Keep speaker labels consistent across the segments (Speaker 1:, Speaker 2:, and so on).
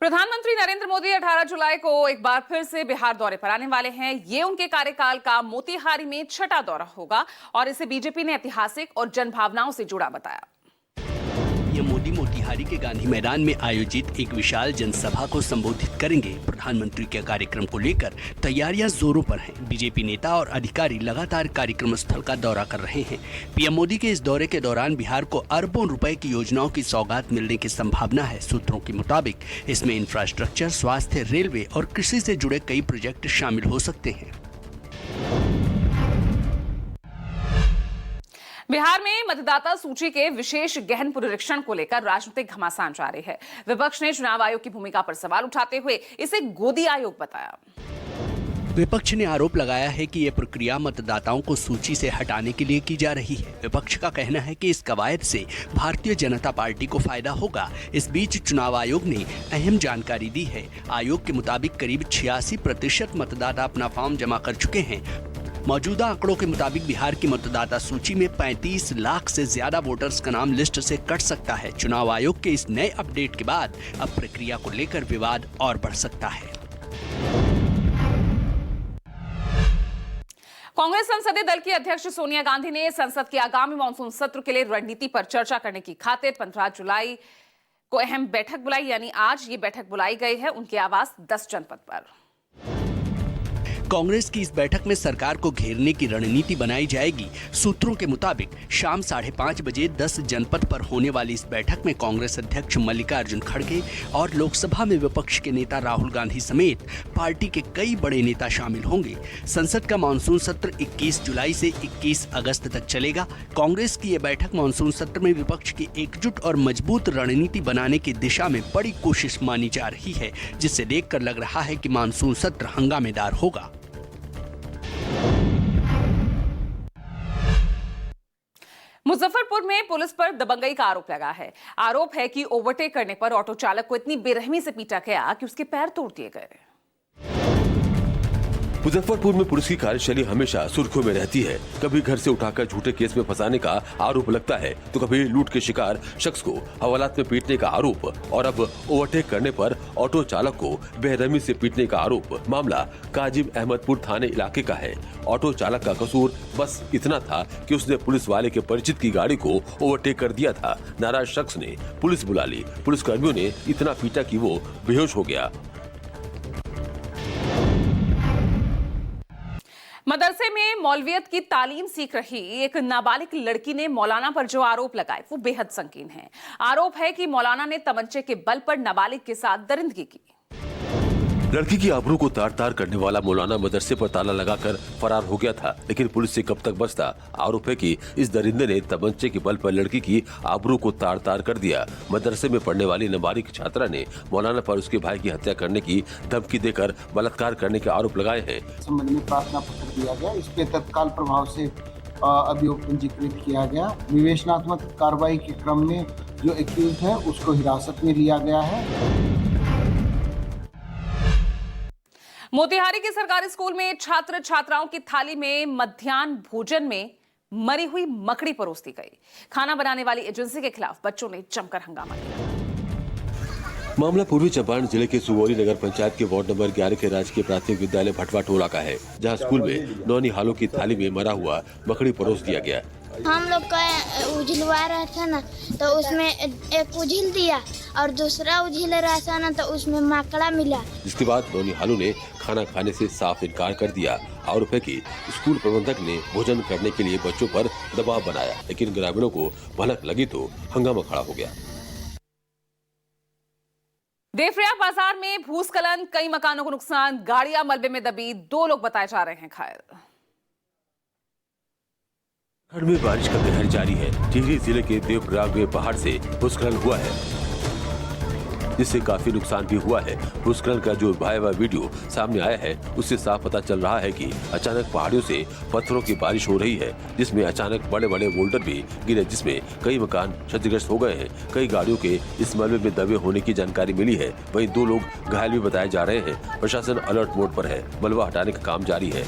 Speaker 1: प्रधानमंत्री नरेंद्र मोदी 18 जुलाई को एक बार फिर से बिहार दौरे पर आने वाले हैं। ये उनके कार्यकाल का मोतिहारी में छठा दौरा होगा और इसे बीजेपी ने ऐतिहासिक और जनभावनाओं से जुड़ा बताया।
Speaker 2: ये मोदी मोतिहारी के गांधी मैदान में आयोजित एक विशाल जनसभा को संबोधित करेंगे। प्रधानमंत्री के कार्यक्रम को लेकर तैयारियां जोरों पर हैं। बीजेपी नेता और अधिकारी लगातार कार्यक्रम स्थल का दौरा कर रहे हैं। पीएम मोदी के इस दौरे के दौरान बिहार को अरबों रुपए की योजनाओं की सौगात मिलने की संभावना है। सूत्रों के मुताबिक इसमें इंफ्रास्ट्रक्चर, स्वास्थ्य, रेलवे और कृषि से जुड़े कई प्रोजेक्ट शामिल हो सकते हैं।
Speaker 1: बिहार में मतदाता सूची के विशेष गहन पुनरीक्षण को लेकर राजनीतिक घमासान जारी है। विपक्ष ने चुनाव आयोग की भूमिका पर सवाल उठाते हुए इसे गोदी आयोग बताया।
Speaker 2: विपक्ष ने आरोप लगाया है कि ये प्रक्रिया मतदाताओं को सूची से हटाने के लिए की जा रही है। विपक्ष का कहना है कि इस कवायद से भारतीय जनता पार्टी को फायदा होगा। इस बीच चुनाव आयोग ने अहम जानकारी दी है। आयोग के मुताबिक करीब 86% मतदाता अपना फॉर्म जमा कर चुके हैं। मौजूदा आंकड़ों के मुताबिक बिहार की मतदाता सूची में 35 लाख से ज्यादा वोटर्स का नाम लिस्ट से कट सकता है। चुनाव आयोग के इस नए अपडेट के बाद अब प्रक्रिया को लेकर विवाद और बढ़ सकता है।
Speaker 1: कांग्रेस संसदीय दल की अध्यक्ष सोनिया गांधी ने संसद के आगामी मानसून सत्र के लिए रणनीति पर चर्चा करने की खातिर 15 जुलाई को अहम बैठक बुलाई, यानी आज ये बैठक बुलाई गई है उनके आवास 10 जनपद पर।
Speaker 2: कांग्रेस की इस बैठक में सरकार को घेरने की रणनीति बनाई जाएगी। सूत्रों के मुताबिक शाम 5:30 बजे 10 जनपद पर होने वाली इस बैठक में कांग्रेस अध्यक्ष मल्लिकार्जुन खड़गे और लोकसभा में विपक्ष के नेता राहुल गांधी समेत पार्टी के कई बड़े नेता शामिल होंगे। संसद का मानसून सत्र 21 जुलाई से 21 अगस्त तक चलेगा। कांग्रेस की ये बैठक मानसून सत्र में विपक्ष की एकजुट और मजबूत रणनीति बनाने की दिशा में बड़ी कोशिश मानी जा रही है, जिससे देखकर लग रहा है कि मानसून सत्र हंगामेदार होगा।
Speaker 1: मुजफ्फरपुर में पुलिस पर दबंगई का आरोप लगा है। आरोप है कि ओवरटेक करने पर ऑटो चालक को इतनी बेरहमी से पीटा गया कि उसके पैर तोड़ दिए गए।
Speaker 3: मुजफ्फरपुर में पुलिस की कार्यशैली हमेशा सुर्खियों में रहती है। कभी घर से उठाकर झूठे केस में फंसाने का आरोप लगता है, तो कभी लूट के शिकार शख्स को हवालात में पीटने का आरोप, और अब ओवरटेक करने पर ऑटो चालक को बेरहमी से पीटने का आरोप। मामला काजिम अहमदपुर थाने इलाके का है। ऑटो चालक का कसूर बस इतना था कि उसने पुलिस वाले के परिचित की गाड़ी को ओवरटेक कर दिया था। नाराज शख्स ने पुलिस बुला ली। पुलिस कर्मियों ने इतना पीटा कि वो बेहोश हो गया।
Speaker 1: मदरसे में मौलवियत की तालीम सीख रही एक नाबालिग लड़की ने मौलाना पर जो आरोप लगाए वो बेहद संगीन है। आरोप है कि मौलाना ने तमंचे के बल पर नाबालिग के साथ दरिंदगी की।
Speaker 3: लड़की की आबरू को तार तार करने वाला मौलाना मदरसे पर ताला लगाकर फरार हो गया था, लेकिन पुलिस से कब तक बचता। आरोप है कि इस दरिंदे ने तमंचे के बल पर लड़की की आबरू को तार तार कर दिया। मदरसे में पढ़ने वाली नाबालिग छात्रा ने मौलाना पर उसके भाई की हत्या करने की धमकी देकर बलात्कार करने के आरोप लगाए हैं।
Speaker 4: संबंध में प्रार्थना पत्र दिया गया। इस पे तत्काल प्रभाव से अभियोग पंजीकृत किया गया। विवेचनात्मक कार्रवाई के क्रम में जो एक्यूज है उसको हिरासत में लिया गया है।
Speaker 1: मोतिहारी के सरकारी स्कूल में छात्र छात्राओं की थाली में मध्याह्न भोजन में मरी हुई मकड़ी परोस दी गई। खाना बनाने वाली एजेंसी के खिलाफ बच्चों ने जमकर हंगामा किया।
Speaker 3: मामला पूर्वी चंपारण जिले के सुगौली नगर पंचायत के वार्ड नंबर 11 के राजकीय प्राथमिक विद्यालय भटवा टोला का है, जहां स्कूल में नौनी हालों की थाली में मरा हुआ मकड़ी परोस दिया गया।
Speaker 5: हम लोग का उझलवा रहा था ना, तो उसमें एक उझिल दिया और दूसरा उझिल रहा था ना, तो उसमें मकड़ा मिला।
Speaker 3: जिसके बाद नौनी हालू ने खाना खाने से साफ इनकार कर दिया। आरोप है कि स्कूल प्रबंधक ने भोजन करने के लिए बच्चों पर दबाव बनाया, लेकिन ग्रामीणों को भनक लगी तो हंगामा खड़ा हो गया।
Speaker 1: देवरिया बाजार में भूस्खलन, कई मकानों को नुकसान, गाड़ियां मलबे में दबी, 2 लोग बताए जा रहे हैं घायल।
Speaker 3: उत्तराखंड में बारिश का कहर जारी है। टिहरी जिले के देवप्रयाग में पहाड़ से भूस्खलन हुआ है, जिससे काफी नुकसान भी हुआ है। भूस्खलन का जो भयावह वीडियो सामने आया है, उससे साफ पता चल रहा है कि अचानक पहाड़ियों से पत्थरों की बारिश हो रही है, जिसमें अचानक बड़े बड़े बोल्डर भी गिरे, जिसमें कई मकान क्षतिग्रस्त हो गए हैं। कई गाड़ियों के इस मलबे में दबे होने की जानकारी मिली है। वहीं 2 लोग घायल भी बताए जा रहे हैं। प्रशासन अलर्ट मोड पर है। मलबा हटाने का काम जारी है।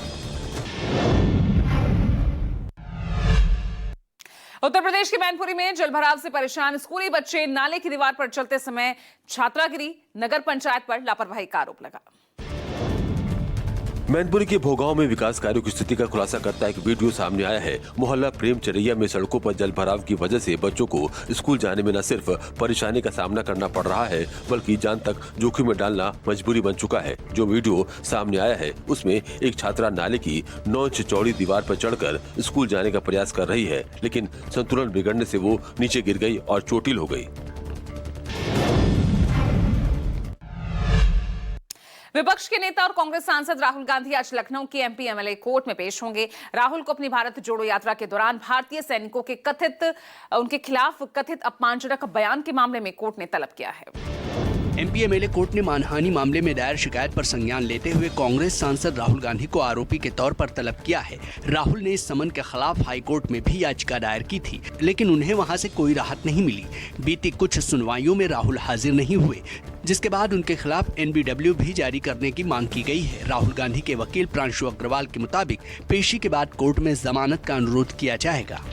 Speaker 1: उत्तर प्रदेश प्रदेश के मैनपुरी में जलभराव से परेशान स्कूली बच्चे, नाले की दीवार पर चलते समय छात्रा गिरी, नगर पंचायत पर लापरवाही का आरोप लगा।
Speaker 3: मैनपुरी के भोगांव में विकास कार्यों की स्थिति का खुलासा करता एक वीडियो सामने आया है। मोहल्ला प्रेम चरैया में सड़कों पर जल भराव की वजह से बच्चों को स्कूल जाने में न सिर्फ परेशानी का सामना करना पड़ रहा है, बल्कि जान तक जोखिम में डालना मजबूरी बन चुका है। जो वीडियो सामने आया है उसमें एक छात्रा नाले की 9 इंच चौड़ी दीवार पर चढ़कर स्कूल जाने का प्रयास कर रही है, लेकिन संतुलन बिगड़ने से वो नीचे गिर गई और चोटिल हो गई।
Speaker 1: विपक्ष के नेता और कांग्रेस सांसद राहुल गांधी आज लखनऊ की एमपी एमएलए कोर्ट में पेश होंगे। राहुल को अपनी भारत जोड़ो यात्रा के दौरान भारतीय सैनिकों के उनके खिलाफ कथित अपमानजनक बयान के मामले में कोर्ट ने तलब किया है।
Speaker 2: एमपी एमएलए कोर्ट ने मानहानि मामले में दायर शिकायत पर संज्ञान लेते हुए कांग्रेस सांसद राहुल गांधी को आरोपी के तौर पर तलब किया है। राहुल ने इस समन के खिलाफ हाई कोर्ट में भी याचिका दायर की थी, लेकिन उन्हें वहां से कोई राहत नहीं मिली। बीती कुछ सुनवाइयों में राहुल हाजिर नहीं हुए, जिसके बाद उनके खिलाफ एनबीडब्ल्यू भी जारी करने की मांग की गई है। राहुल गांधी के वकील प्रांशु अग्रवाल के मुताबिक पेशी के बाद कोर्ट में जमानत का अनुरोध किया जाएगा।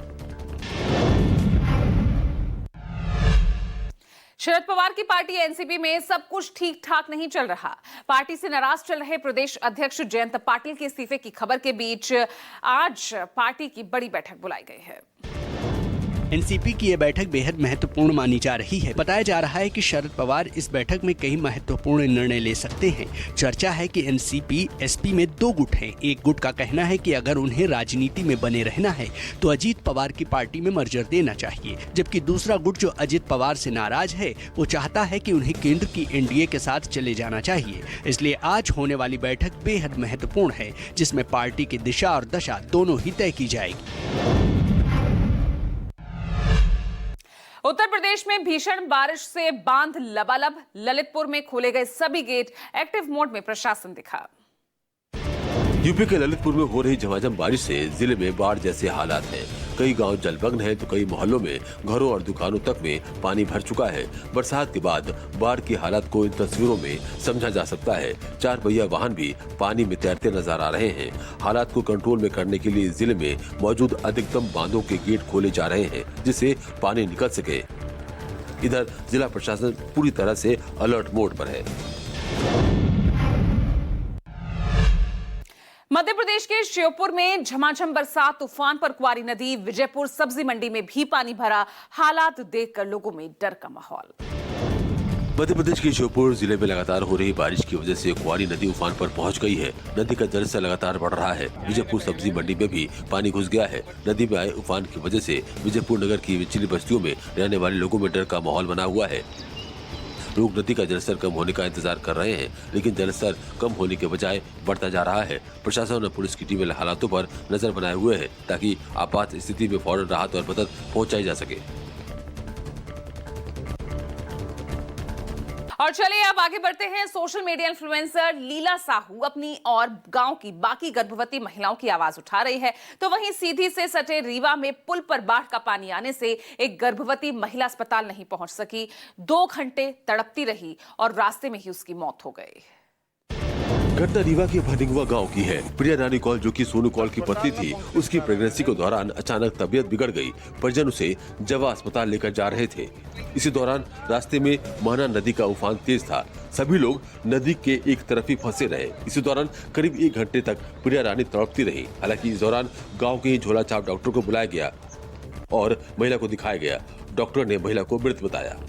Speaker 1: शरद पवार की पार्टी एनसीपी में सब कुछ ठीक ठाक नहीं चल रहा। पार्टी से नाराज चल रहे प्रदेश अध्यक्ष जयंत पाटिल के इस्तीफे की खबर के बीच आज पार्टी की बड़ी बैठक बुलाई गई है।
Speaker 2: एनसीपी की यह बैठक बेहद महत्वपूर्ण मानी जा रही है। बताया जा रहा है कि शरद पवार इस बैठक में कई महत्वपूर्ण निर्णय ले सकते हैं। चर्चा है कि एनसीपी एसपी में 2 गुट हैं। एक गुट का कहना है कि अगर उन्हें राजनीति में बने रहना है तो अजीत पवार की पार्टी में मर्जर देना चाहिए, जबकि दूसरा गुट जो अजीत पवार से नाराज है वो चाहता है कि उन्हें केंद्र की एनडीए के साथ चले जाना चाहिए। इसलिए आज होने वाली बैठक बेहद महत्वपूर्ण है, जिसमें पार्टी की दिशा और दशा दोनों ही तय की जाएगी।
Speaker 1: उत्तर प्रदेश में भीषण बारिश से बांध लबालब, ललितपुर में खोले गए सभी गेट, एक्टिव मोड में प्रशासन दिखा।
Speaker 3: यूपी के ललितपुर में हो रही झमाझम बारिश से जिले में बाढ़ जैसे हालात हैं। कई गांव जलमग्न हैं तो कई मोहल्लों में घरों और दुकानों तक में पानी भर चुका है। बरसात के बाद बाढ़ की हालात को इन तस्वीरों में समझा जा सकता है। 4 पहिया वाहन भी पानी में तैरते नजर आ रहे हैं। हालात को कंट्रोल में करने के लिए जिले में मौजूद अधिकतम बांधों के गेट खोले जा रहे हैं, जिससे पानी निकल सके। इधर जिला प्रशासन पूरी तरह से अलर्ट मोड पर है।
Speaker 1: मध्य प्रदेश के श्योपुर में झमाझम बरसात, तूफान पर कुंवारी नदी, विजयपुर सब्जी मंडी में भी पानी भरा। हालात देखकर लोगों में डर का माहौल।
Speaker 3: मध्य प्रदेश के श्योपुर जिले में लगातार हो रही बारिश की वजह से कुंवारी नदी उफान पर पहुंच गई है। नदी का जलस्तर लगातार बढ़ रहा है। विजयपुर सब्जी मंडी में भी पानी घुस गया है। नदी में आए उफान की वजह से विजयपुर नगर की निचली बस्तियों में रहने वाले लोगों में डर का माहौल बना हुआ है। लोग नदी का जलस्तर कम होने का इंतजार कर रहे हैं, लेकिन जलस्तर कम होने के बजाय बढ़ता जा रहा है। प्रशासन और पुलिस की टीमें हालातों पर नजर बनाए हुए है ताकि आपात स्थिति में फौरन राहत और मदद पहुंचाई जा सके।
Speaker 1: और चलिए अब आगे बढ़ते हैं। सोशल मीडिया इन्फ्लुएंसर लीला साहू अपनी और गांव की बाकी गर्भवती महिलाओं की आवाज उठा रही है, तो वहीं सीधी से सटे रीवा में पुल पर बाढ़ का पानी आने से एक गर्भवती महिला अस्पताल नहीं पहुंच सकी। 2 घंटे तड़पती रही और रास्ते में ही उसकी मौत हो गई।
Speaker 3: घटना रीवा के भनिंगवा गांव की है। प्रिया रानी कौल, जो कि सोनू कौल की पत्नी थी, उसकी प्रेगनेंसी के दौरान अचानक तबीयत बिगड़ गई। परिजन उसे जवा अस्पताल लेकर जा रहे थे। इसी दौरान रास्ते में महना नदी का उफान तेज था। सभी लोग नदी के एक तरफ ही फंसे रहे। इसी दौरान करीब 1 घंटे तक प्रिया रानी तड़पती रही। हालांकि इस दौरान गाँव के झोला छाप डॉक्टर को बुलाया गया और महिला को दिखाया गया। डॉक्टर ने महिला को मृत बताया।